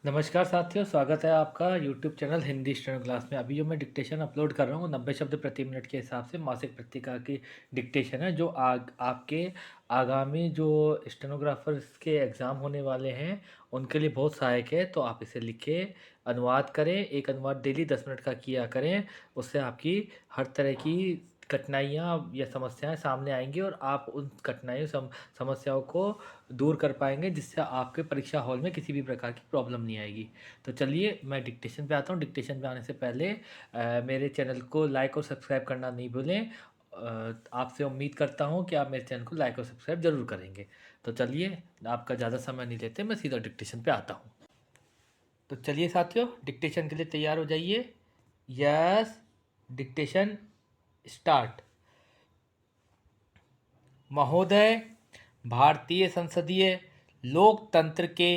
नमस्कार साथियों, स्वागत है आपका YouTube channel Hindi steno class में। अभी जो मैं डिक्टेशन अपलोड कर रहा हूँ 90 शब्द प्रति मिनट के हिसाब से मासिक पत्रिका की डिक्टेशन है, जो आपके आगामी जो स्टेनोग्राफर्स के एग्ज़ाम होने वाले हैं उनके लिए बहुत सहायक है। तो आप इसे लिखें, अनुवाद करें, एक अनुवाद डेली 10 मिनट का किया करें। उससे आपकी हर तरह की कठिनाइयाँ या समस्याएं सामने आएंगी और आप उन कठिनाइयों समस्याओं को दूर कर पाएंगे, जिससे आपके परीक्षा हॉल में किसी भी प्रकार की प्रॉब्लम नहीं आएगी। तो चलिए मैं डिक्टेशन पे आता हूँ। डिक्टेशन पे आने से पहले मेरे चैनल को लाइक और सब्सक्राइब करना नहीं भूलें। आपसे उम्मीद करता हूँ कि आप मेरे चैनल को लाइक और सब्सक्राइब ज़रूर करेंगे। तो चलिए, आपका ज़्यादा समय नहीं लेते, मैं सीधा डिक्टेशन पे आता हूँ। तो चलिए साथियों, डिक्टेशन के लिए तैयार हो जाइए। Yes, dictation start. महोदय, भारतीय संसदीय लोकतंत्र के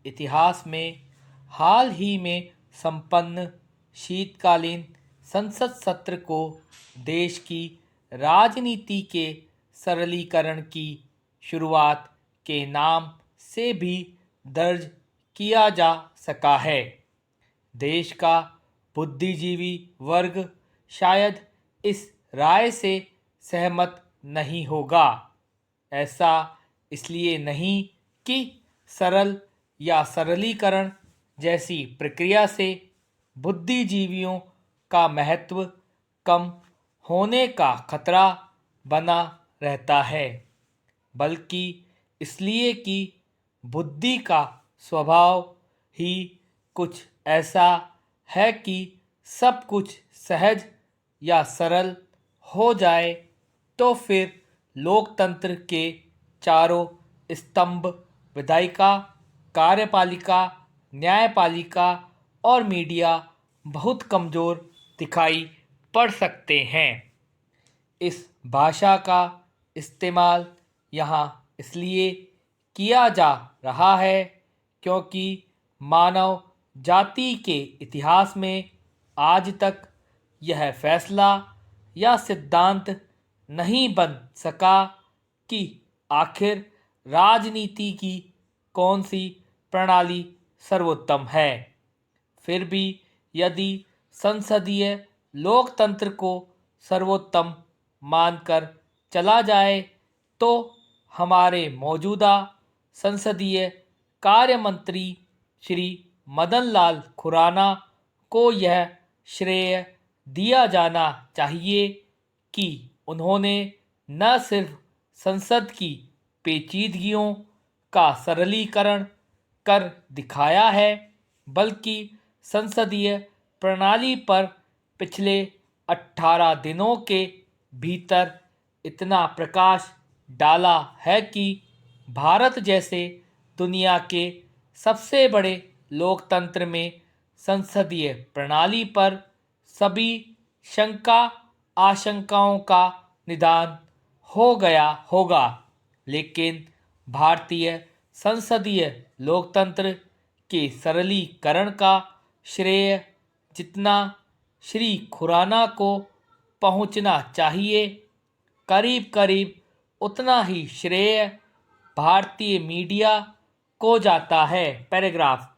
इतिहास में हाल ही में संपन्न शीतकालीन संसद सत्र को देश की राजनीति के सरलीकरण की शुरुआत के नाम से भी दर्ज किया जा सका है। देश का बुद्धिजीवी वर्ग शायद इस राय से सहमत नहीं होगा। ऐसा इसलिए नहीं कि सरल या सरलीकरण जैसी प्रक्रिया से बुद्धिजीवियों का महत्व कम होने का खतरा बना रहता है, बल्कि इसलिए कि बुद्धि का स्वभाव ही कुछ ऐसा है कि सब कुछ सहज या सरल हो जाए तो फिर लोकतंत्र के चारों स्तंभ विधायिका, कार्यपालिका, न्यायपालिका और मीडिया बहुत कमज़ोर दिखाई पड़ सकते हैं। इस भाषा का इस्तेमाल यहाँ इसलिए किया जा रहा है क्योंकि मानव जाति के इतिहास में आज तक यह फैसला या सिद्धांत नहीं बन सका कि आखिर राजनीति की कौन सी प्रणाली सर्वोत्तम है। फिर भी यदि संसदीय लोकतंत्र को सर्वोत्तम मानकर चला जाए तो हमारे मौजूदा संसदीय कार्य मंत्री श्री मदन लाल खुराना को यह श्रेय दिया जाना चाहिए कि उन्होंने न सिर्फ संसद की पेचीदगियों का सरलीकरण कर दिखाया है, बल्कि संसदीय प्रणाली पर पिछले 18 दिनों के भीतर इतना प्रकाश डाला है कि भारत जैसे दुनिया के सबसे बड़े लोकतंत्र में संसदीय प्रणाली पर सभी शंका आशंकाओं का निदान हो गया होगा। लेकिन भारतीय संसदीय लोकतंत्र के सरलीकरण का श्रेय जितना श्री खुराना को पहुंचना चाहिए, करीब करीब उतना ही श्रेय भारतीय मीडिया को जाता है। पैराग्राफ।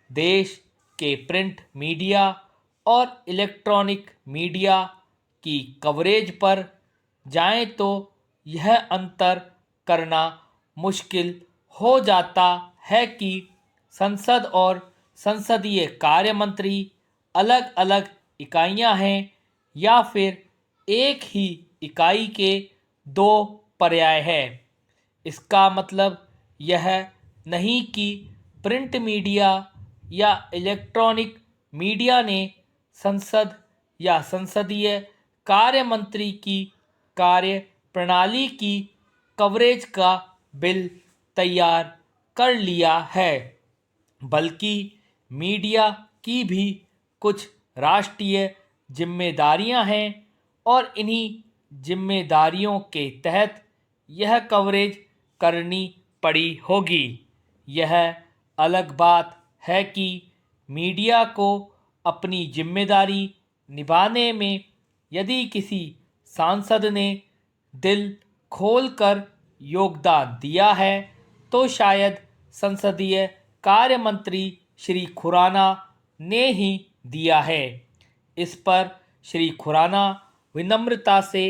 देश के प्रिंट मीडिया और इलेक्ट्रॉनिक मीडिया की कवरेज पर जाएं तो यह अंतर करना मुश्किल हो जाता है कि संसद और संसदीय कार्य मंत्री अलग अलग इकाइयां हैं या फिर एक ही इकाई के दो पर्याय हैं। इसका मतलब यह नहीं कि प्रिंट मीडिया या इलेक्ट्रॉनिक मीडिया ने संसद या संसदीय कार्य मंत्री की कार्य प्रणाली की कवरेज का बिल तैयार कर लिया है, बल्कि मीडिया की भी कुछ राष्ट्रीय जिम्मेदारियां हैं और इन्हीं जिम्मेदारियों के तहत यह कवरेज करनी पड़ी होगी। यह अलग बात है कि मीडिया को अपनी जिम्मेदारी निभाने में यदि किसी सांसद ने दिल खोलकर योगदान दिया है तो शायद संसदीय कार्य मंत्री श्री खुराना ने ही दिया है। इस पर श्री खुराना विनम्रता से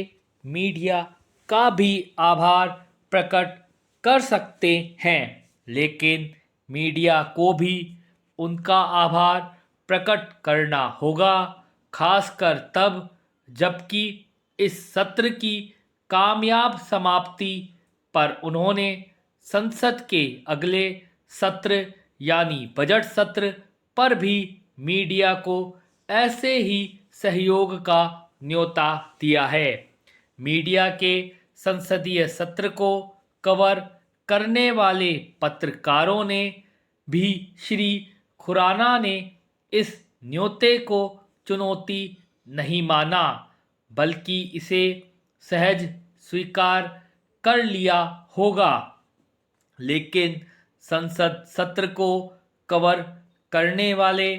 मीडिया का भी आभार प्रकट कर सकते हैं, लेकिन मीडिया को भी उनका आभार प्रकट करना होगा, खासकर तब जबकि इस सत्र की कामयाब समाप्ति पर उन्होंने संसद के अगले सत्र यानी बजट सत्र पर भी मीडिया को ऐसे ही सहयोग का न्योता दिया है। मीडिया के संसदीय सत्र को कवर करने वाले पत्रकारों ने भी श्री खुराना ने इस न्योते को चुनौती नहीं माना, बल्कि इसे सहज स्वीकार कर लिया होगा। लेकिन संसद सत्र को कवर करने वाले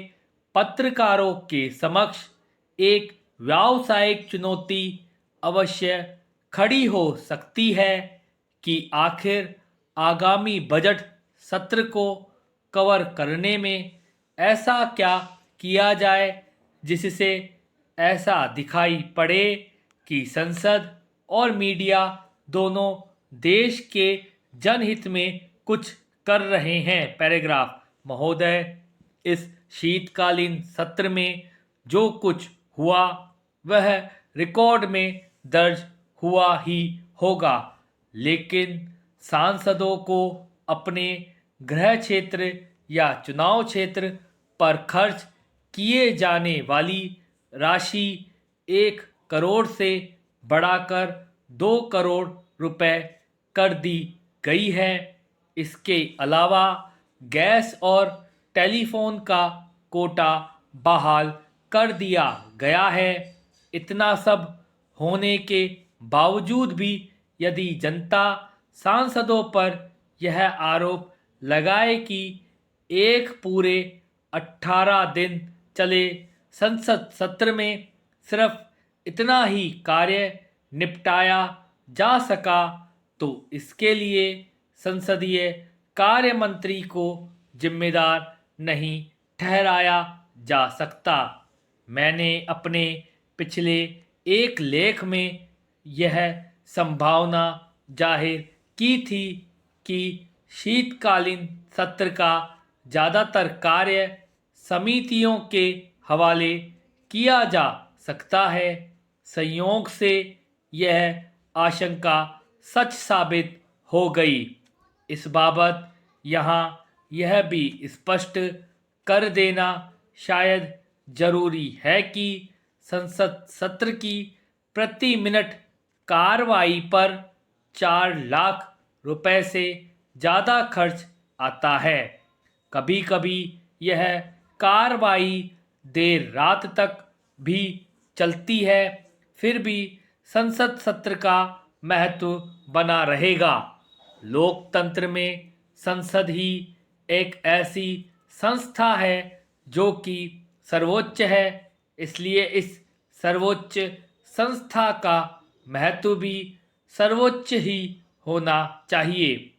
पत्रकारों के समक्ष एक व्यावसायिक चुनौती अवश्य खड़ी हो सकती है कि आखिर आगामी बजट सत्र को कवर करने में ऐसा क्या किया जाए जिससे ऐसा दिखाई पड़े कि संसद और मीडिया दोनों देश के जनहित में कुछ कर रहे हैं। पैराग्राफ महोदय, इस शीतकालीन सत्र में जो कुछ हुआ वह रिकॉर्ड में दर्ज हुआ ही होगा, लेकिन सांसदों को अपने गृह क्षेत्र या चुनाव क्षेत्र पर खर्च किए जाने वाली राशि 1 करोड़ से बढ़ाकर 2 करोड़ रुपए कर दी गई है। इसके अलावा गैस और टेलीफोन का कोटा बहाल कर दिया गया है। इतना सब होने के बावजूद भी यदि जनता सांसदों पर यह आरोप लगाए कि एक पूरे 18 दिन चले संसद सत्र में सिर्फ इतना ही कार्य निपटाया जा सका, तो इसके लिए संसदीय कार्य मंत्री को जिम्मेदार नहीं ठहराया जा सकता। मैंने अपने पिछले एक लेख में यह संभावना जाहिर की थी कि शीतकालीन सत्र का ज़्यादातर कार्य समितियों के हवाले किया जा सकता है। संयोग से यह आशंका सच साबित हो गई। इस बाबत यहाँ यह भी स्पष्ट कर देना शायद जरूरी है कि संसद सत्र की प्रति मिनट कार्रवाई पर 4 लाख रुपए से ज़्यादा खर्च आता है। कभी कभी यह कार्रवाई देर रात तक भी चलती है, फिर भी संसद सत्र का महत्व बना रहेगा। लोकतंत्र में संसद ही एक ऐसी संस्था है जो कि सर्वोच्च है, इसलिए इस सर्वोच्च संस्था का महत्व भी सर्वोच्च ही होना चाहिए।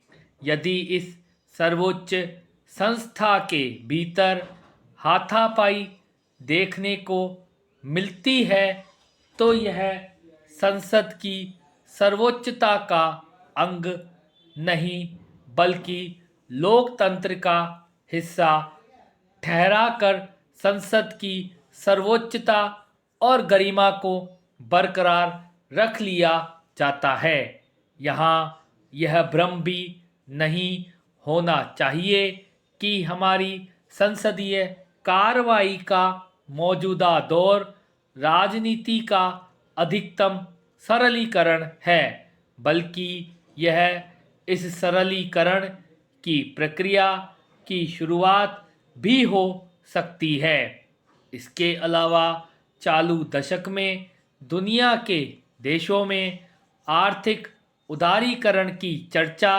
यदि इस सर्वोच्च संस्था के भीतर हाथापाई देखने को मिलती है तो यह संसद की सर्वोच्चता का अंग नहीं बल्कि लोकतंत्र का हिस्सा ठहराकर संसद की सर्वोच्चता और गरिमा को बरकरार रख लिया जाता है। यहाँ यह भ्रम भी नहीं होना चाहिए कि हमारी संसदीय कार्रवाई का मौजूदा दौर राजनीति का अधिकतम सरलीकरण है, बल्कि यह इस सरलीकरण की प्रक्रिया की शुरुआत भी हो सकती है। इसके अलावा चालू दशक में दुनिया के देशों में आर्थिक उदारीकरण की चर्चा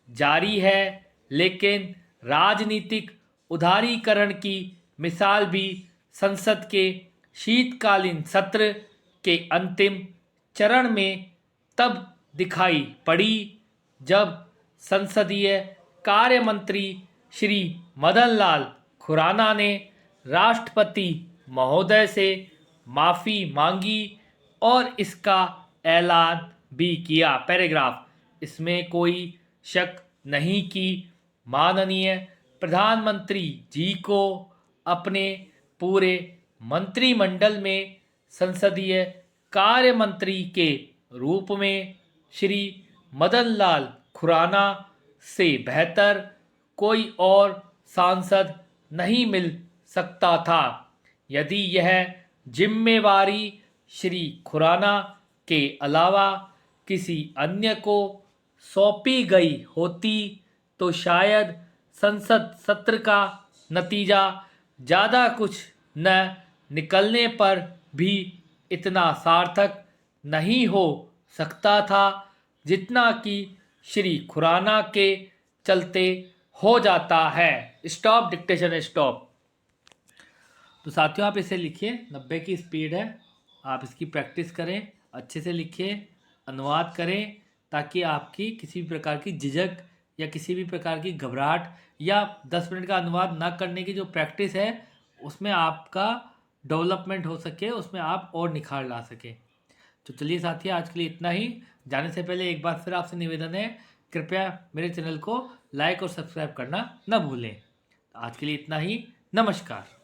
जारी है, लेकिन राजनीतिक उदारीकरण की मिसाल भी संसद के शीतकालीन सत्र के अंतिम चरण में तब दिखाई पड़ी जब संसदीय कार्य मंत्री श्री मदन लाल खुराना ने राष्ट्रपति महोदय से माफ़ी मांगी और इसका ऐलान भी किया। पैराग्राफ, इसमें कोई शक नहीं कि माननीय प्रधानमंत्री जी को अपने पूरे मंत्रिमंडल में संसदीय कार्य मंत्री के रूप में श्री मदन लाल खुराना से बेहतर कोई और सांसद नहीं मिल सकता था। यदि यह जिम्मेवारी श्री खुराना के अलावा किसी अन्य को सौंपी गई होती तो शायद संसद सत्र का नतीजा ज़्यादा कुछ न निकलने पर भी इतना सार्थक नहीं हो सकता था जितना कि श्री खुराना के चलते हो जाता है। Stop dictation, stop. तो साथियों आप इसे लिखिए, 90 की स्पीड है, आप इसकी प्रैक्टिस करें, अच्छे से लिखिए, अनुवाद करें, ताकि आपकी किसी भी प्रकार की झिझक या किसी भी प्रकार की घबराहट या 10 मिनट का अनुवाद ना करने की जो प्रैक्टिस है उसमें आपका डेवलपमेंट हो सके, उसमें आप और निखार ला सके। तो चलिए साथियों, आज के लिए इतना ही। जाने से पहले एक बार फिर आपसे निवेदन है, कृपया मेरे चैनल को लाइक और सब्सक्राइब करना न भूलें। आज के लिए इतना ही। नमस्कार।